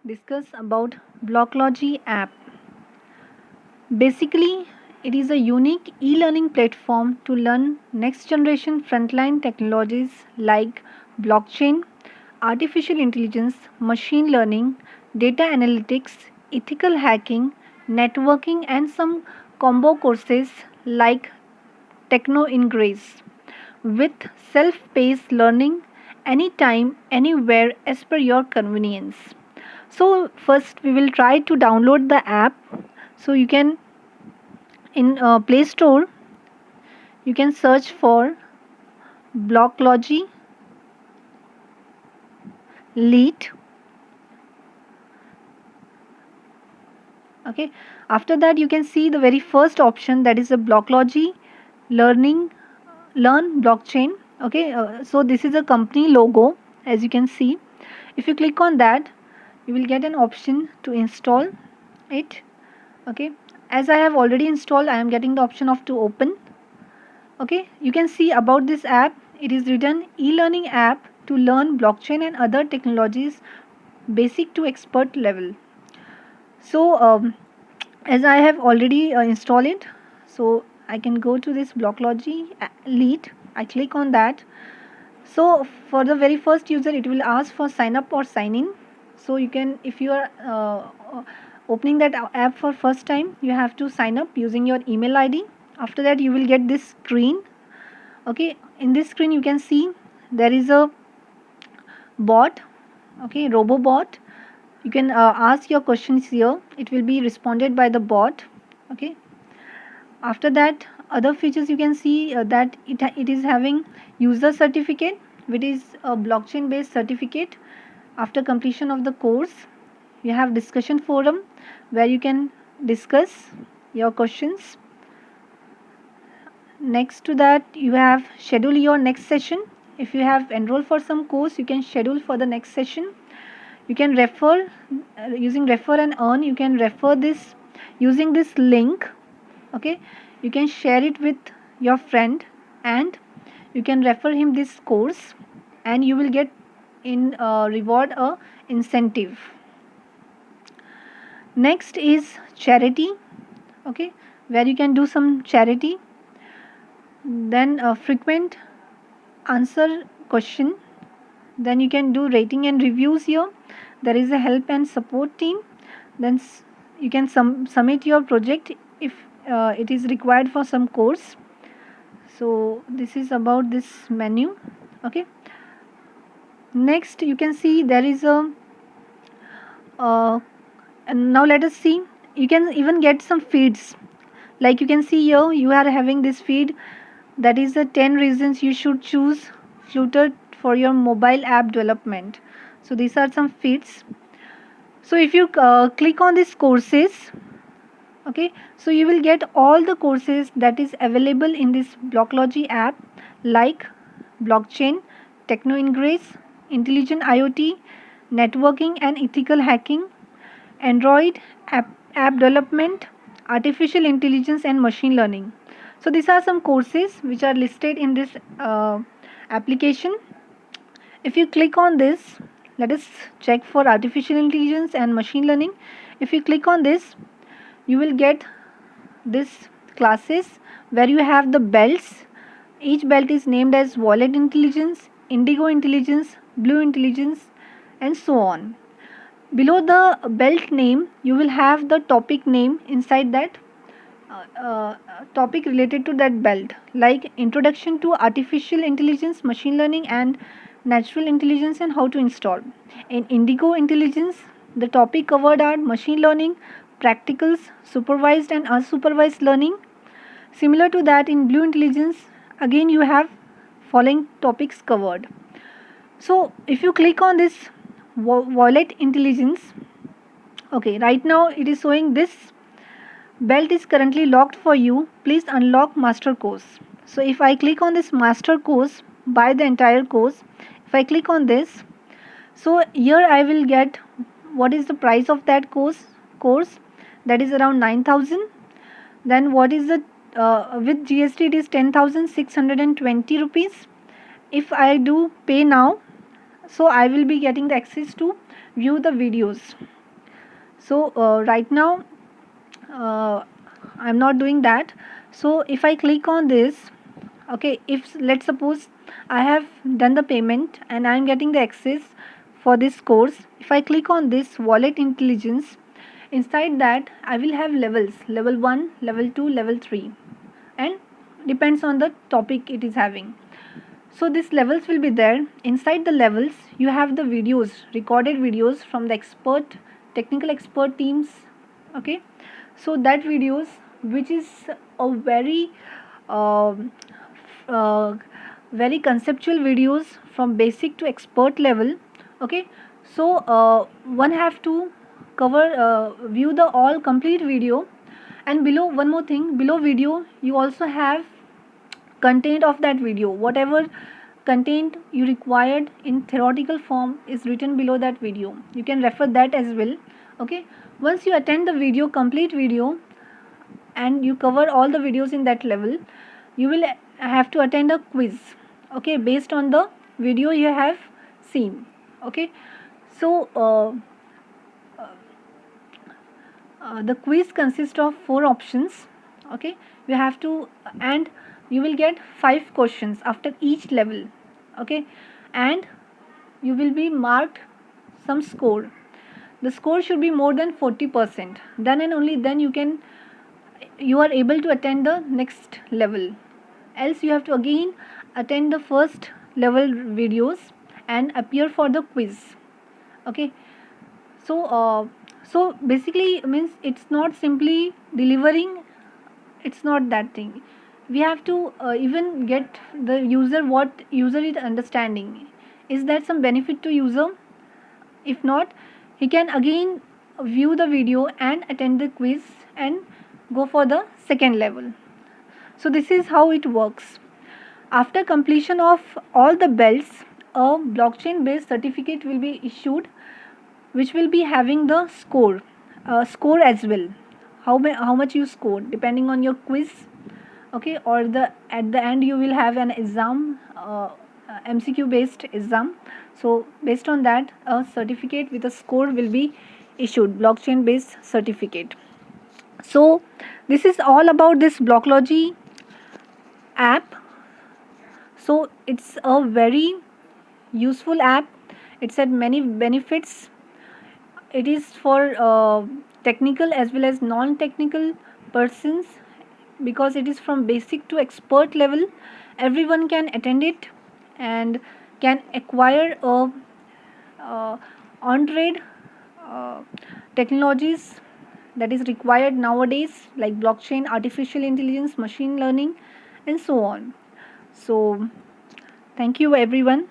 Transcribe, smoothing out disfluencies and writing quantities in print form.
discuss about Blocklogy app. Basically, it is a unique e-learning platform to learn next generation frontline technologies like blockchain, artificial intelligence, machine learning, data analytics, ethical hacking, networking and some combo courses like Techno in Grace with self-paced learning anytime, anywhere as per your convenience. So first we will try to download the app. So you can in Play Store you can search for Blocklogy Lead. Okay. After that you can see the very first option, that is a Blocklogy Learning Learn Blockchain. Okay. So this is a company logo, as you can see. If you click on that, you will get an option to install it. Okay, as I have already installed, I am getting the option of to open. Okay, you can see about this app, it is written e-learning app to learn blockchain and other technologies basic to expert level. So as I have already installed it, so I can go to this Blocklogy Lead. I click on that. So for the very first user, it will ask for sign up or sign in. So you can, if you are opening that app for first time, you have to sign up using your email ID. After that you will get this screen. Okay, in this screen you can see there is a bot. Okay, robobot. You can ask your questions here, it will be responded by the bot. Okay, after that other features you can see that it is having user certificate, which is a blockchain based certificate. After completion of the course, you have discussion forum where you can discuss your questions. Next to that you have schedule your next session. If you have enrolled for some course, you can schedule for the next session. You can refer using refer and earn. You can refer this using this link. Okay, you can share it with your friend and you can refer him this course and you will get in reward a incentive. Next is charity. Okay, where you can do some charity. Then a frequent answer question. Then you can do rating and reviews here. There is a help and support team. Then you can submit your project if it is required for some course. So this is about this menu. Okay, next you can see there is a and now let us see, you can even get some feeds. Like you can see here, you are having this feed, that is the 10 reasons you should choose Flutter for your mobile app development. So these are some feeds. So if you click on these courses, okay, so you will get all the courses that is available in this Blocklogy app, like blockchain, Techno in Grace, intelligent IoT, networking and ethical hacking, Android app development, artificial intelligence and machine learning. So these are some courses which are listed in this application. If you click on this, let us check for artificial intelligence and machine learning. If you click on this, you will get this classes where you have the belts. Each belt is named as violet intelligence, indigo intelligence, blue intelligence and so on. Below the belt name, you will have the topic name inside that topic related to that belt, like introduction to artificial intelligence, machine learning and natural intelligence and how to install. In indigo intelligence, the topic covered are machine learning, practicals, supervised and unsupervised learning. Similar to that, in blue intelligence, again you have following topics covered. So if you click on this violet intelligence, okay, right now it is showing this belt is currently locked for you, please unlock master course. So if I click on this master course, buy the entire course, if I click on this, so here I will get what is the price of that course, that is around 9,000. Then what is the with GST it is 10,620 rupees. If I do pay now, so I will be getting the access to view the videos. So right now I'm not doing that. So if I click on this, okay, if let's suppose I have done the payment and I'm getting the access for this course. If I click on this wallet intelligence, inside that I will have levels, level 1, level 2, level 3, and depends on the topic it is having. So these levels will be there. Inside the levels you have the videos, recorded videos from the technical expert teams. Okay, so that videos, which is a um uh, very conceptual videos from basic to expert level. Okay, so one have to cover view the all complete video. And below, one more thing, below video you also have content of that video. Whatever content you required in theoretical form is written below that video. You can refer that as well. Okay, once you attend the video, complete video, and you cover all the videos in that level, you will have to attend a quiz, okay, based on the video you have seen. Okay, so the quiz consists of 4 options. Okay, you have to, and you will get 5 questions after each level. Okay, and you will be marked some score. The score should be more than 40%. Then and only then you are able to attend the next level. Else you have to again attend the first level videos and appear for the quiz. Okay, so so basically means it's not simply delivering, it's not that thing. We have to even get the user, what user is understanding. Is that some benefit to user? If not, he can again view the video and attend the quiz and go for the second level. So this is how it works. After completion of all the belts, a blockchain based certificate will be issued, which will be having the score as well. How much you score depending on your quiz. Okay, or the at the end you will have an exam, MCQ based exam. So based on that, a certificate with a score will be issued, blockchain based certificate. So this is all about this Blocklogy app. So it's a very useful app. It's had many benefits. It is for technical as well as non-technical persons, because it is from basic to expert level. Everyone can attend it and can acquire on trade technologies that is required nowadays, like blockchain, artificial intelligence, machine learning, and so on. So thank you everyone.